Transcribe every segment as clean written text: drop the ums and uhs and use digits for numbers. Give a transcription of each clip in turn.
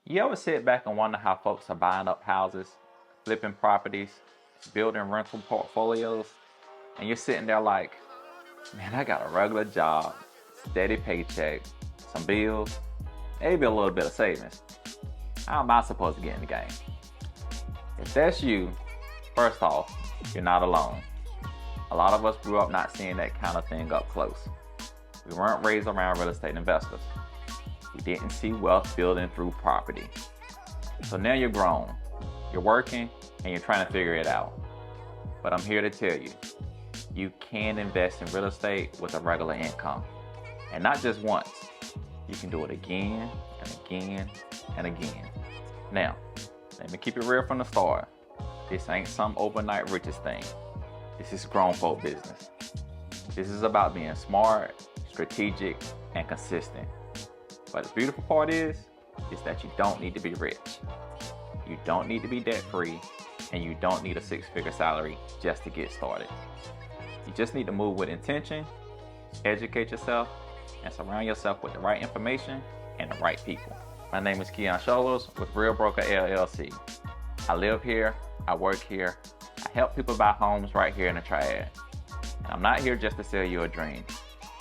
You ever sit back and wonder how folks are buying up houses, flipping properties, building rental portfolios, and you're sitting there like, man, I got a regular job, steady paycheck, some bills, maybe a little bit of savings. How am I supposed to get in the game? If that's you, first off, you're not alone. A lot of us grew up not seeing that kind of thing up close. We weren't raised around real estate investors. We didn't see wealth building through property. So now you're grown, you're working, and you're trying to figure it out. But I'm here to tell you, you can invest in real estate with a regular income. And not just once, you can do it again and again and again. Now, let me keep it real from the start. This ain't some overnight riches thing. This is grown folk business. This is about being smart, strategic, and consistent. But the beautiful part is that you don't need to be rich. You don't need to be debt-free, and you don't need a six-figure salary just to get started. You just need to move with intention, educate yourself, and surround yourself with the right information and the right people. My name is Keon Sholos with Real Broker LLC. I live here, I work here, I help people buy homes right here in the Triad. And I'm not here just to sell you a dream.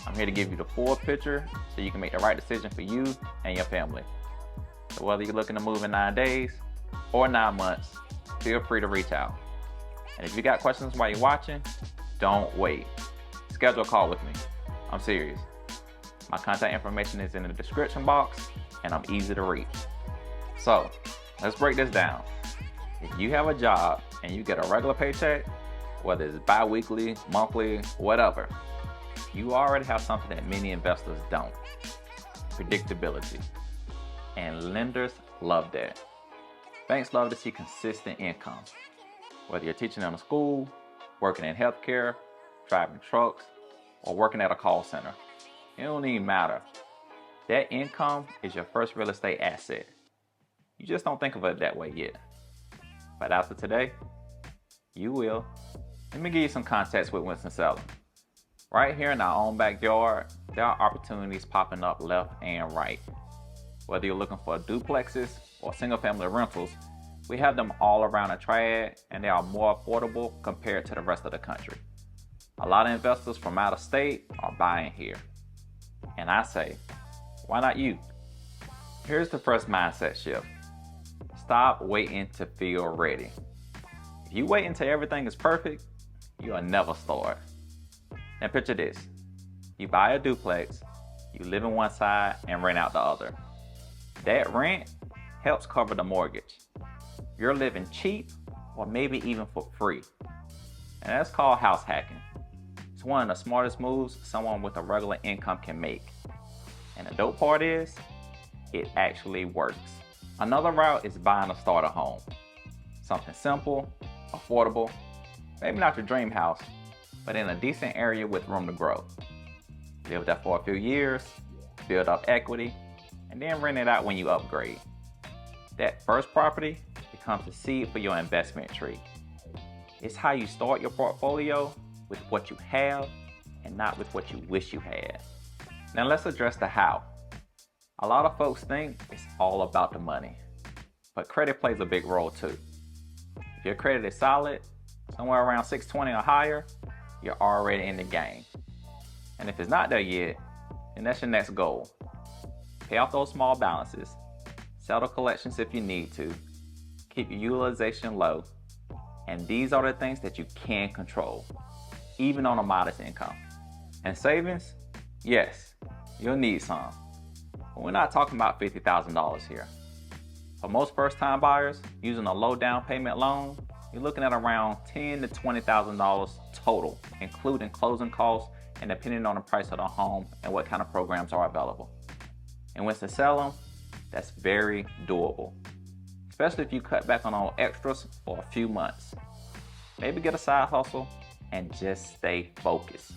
I'm here to give you the full picture so you can make the right decision for you and your family. So whether you're looking to move in 9 days or 9 months, feel free to reach out. And if you got questions while you're watching, don't wait. Schedule a call with me. I'm serious. My contact information is in the description box and I'm easy to reach. So let's break this down. If you have a job and you get a regular paycheck, whether it's bi-weekly, monthly, whatever, you already have something that many investors don't. Predictability. And lenders love that. Banks love to see consistent income. Whether you're teaching in a school, working in healthcare, driving trucks, or working at a call center, it don't even matter. That income is your first real estate asset. You just don't think of it that way yet. But after today, you will. Let me give you some context with Winston-Salem. Right here in our own backyard, there are opportunities popping up left and right. Whether you're looking for duplexes or single-family rentals, we have them all around the Triad, and they are more affordable compared to the rest of the country. A lot of investors from out of state are buying here. And I say, why not you? Here's the first mindset shift. Stop waiting to feel ready. If you wait until everything is perfect, you'll never start. Now picture this. You buy a duplex, you live in one side and rent out the other. That rent helps cover the mortgage. You're living cheap or maybe even for free. And that's called house hacking. It's one of the smartest moves someone with a regular income can make. And the dope part is, it actually works. Another route is buying a starter home. Something simple, affordable, maybe not your dream house, but in a decent area with room to grow. Live there for a few years, build up equity, and then rent it out when you upgrade. That first property becomes the seed for your investment tree. It's how you start your portfolio with what you have and not with what you wish you had. Now let's address the how. A lot of folks think it's all about the money, but credit plays a big role too. If your credit is solid, somewhere around 620 or higher, you're already in the game. And if it's not there yet, then that's your next goal. Pay off those small balances, settle collections if you need to, keep your utilization low, and these are the things that you can control, even on a modest income. And savings, yes, you'll need some. But we're not talking about $50,000 here. For most first-time buyers, using a low down payment loan, you're looking at around $10,000 to $20,000 total, including closing costs and depending on the price of the home and what kind of programs are available. In Winston-Salem, that's very doable, especially if you cut back on all extras for a few months. Maybe get a side hustle and just stay focused.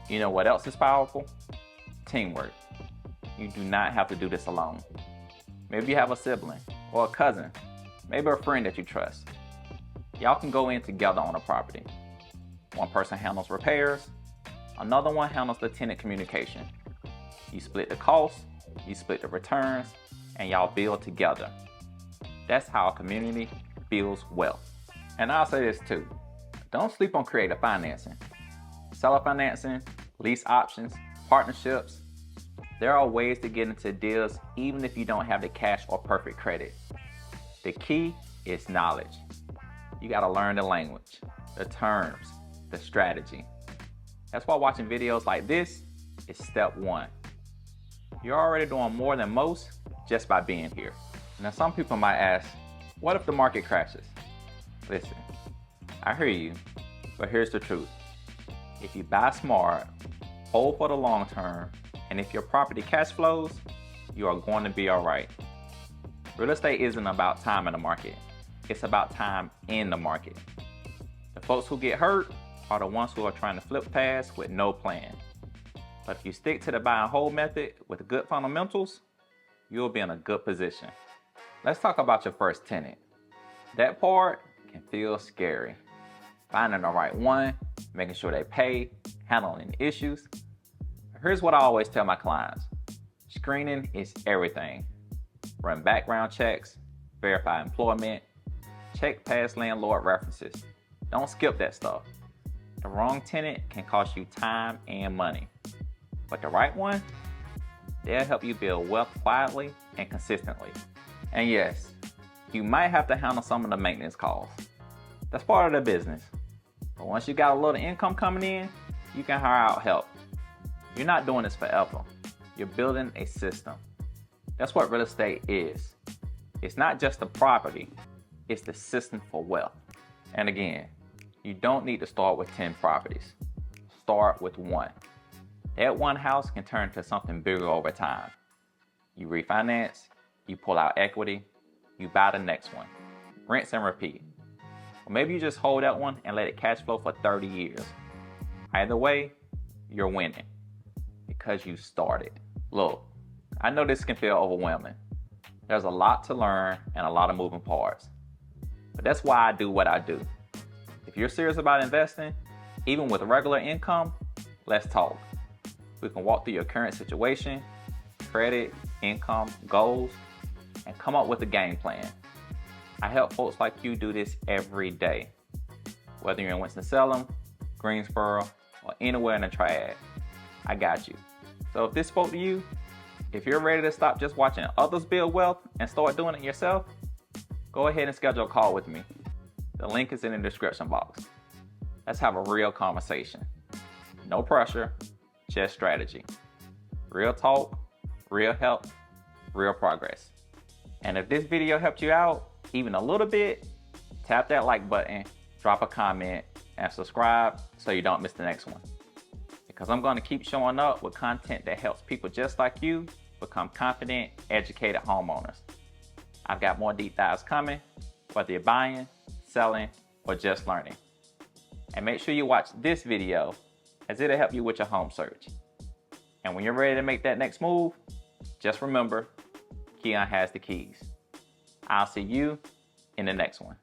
You know what else is powerful? Teamwork. You do not have to do this alone. Maybe you have a sibling or a cousin, maybe a friend that you trust. Y'all can go in together on a property. One person handles repairs, another one handles the tenant communication. You split the costs, you split the returns, and y'all build together. That's how a community builds wealth. And I'll say this too, don't sleep on creative financing. Seller financing, lease options, partnerships. There are ways to get into deals even if you don't have the cash or perfect credit. The key is knowledge. You gotta learn the language, the terms, the strategy. That's why watching videos like this is step one. You're already doing more than most just by being here. Now some people might ask, what if the market crashes? Listen, I hear you, but here's the truth. If you buy smart, hold for the long term, and if your property cash flows, you are going to be all right. Real estate isn't about time in the market. It's about time in the market. The folks who get hurt are the ones who are trying to flip fast with no plan. But if you stick to the buy and hold method with good fundamentals, you'll be in a good position. Let's talk about your first tenant. That part can feel scary. Finding the right one, making sure they pay, handling issues. Here's what I always tell my clients. Screening is everything. Run background checks, verify employment, check past landlord references. Don't skip that stuff. The wrong tenant can cost you time and money. But the right one, they'll help you build wealth quietly and consistently. And yes, you might have to handle some of the maintenance costs. That's part of the business. But once you got a little income coming in, you can hire out help. You're not doing this forever. You're building a system. That's what real estate is. It's not just the property, it's the system for wealth. And again, you don't need to start with 10 properties. Start with one. That one house can turn into something bigger over time. You refinance, you pull out equity, you buy the next one. Rinse and repeat. Or maybe you just hold that one and let it cash flow for 30 years. Either way, you're winning because you started. Look, I know this can feel overwhelming. There's a lot to learn and a lot of moving parts. But that's why I do what I do. If you're serious about investing, even with regular income, let's talk. We can walk through your current situation, credit, income, goals, and come up with a game plan. I help folks like you do this every day. Whether you're in Winston-Salem, Greensboro, or anywhere in the Triad, I got you. So if this spoke to you, if you're ready to stop just watching others build wealth and start doing it yourself, go ahead and schedule a call with me. The link is in the description box. Let's have a real conversation. No pressure, just strategy. Real talk, real help, real progress. And if this video helped you out even a little bit, tap that like button, drop a comment, and subscribe so you don't miss the next one. Because I'm going to keep showing up with content that helps people just like you become confident, educated homeowners. I've got more deep dives coming, whether you're buying, selling, or just learning. And make sure you watch this video as it'll help you with your home search. And when you're ready to make that next move, just remember, Keon has the keys. I'll see you in the next one.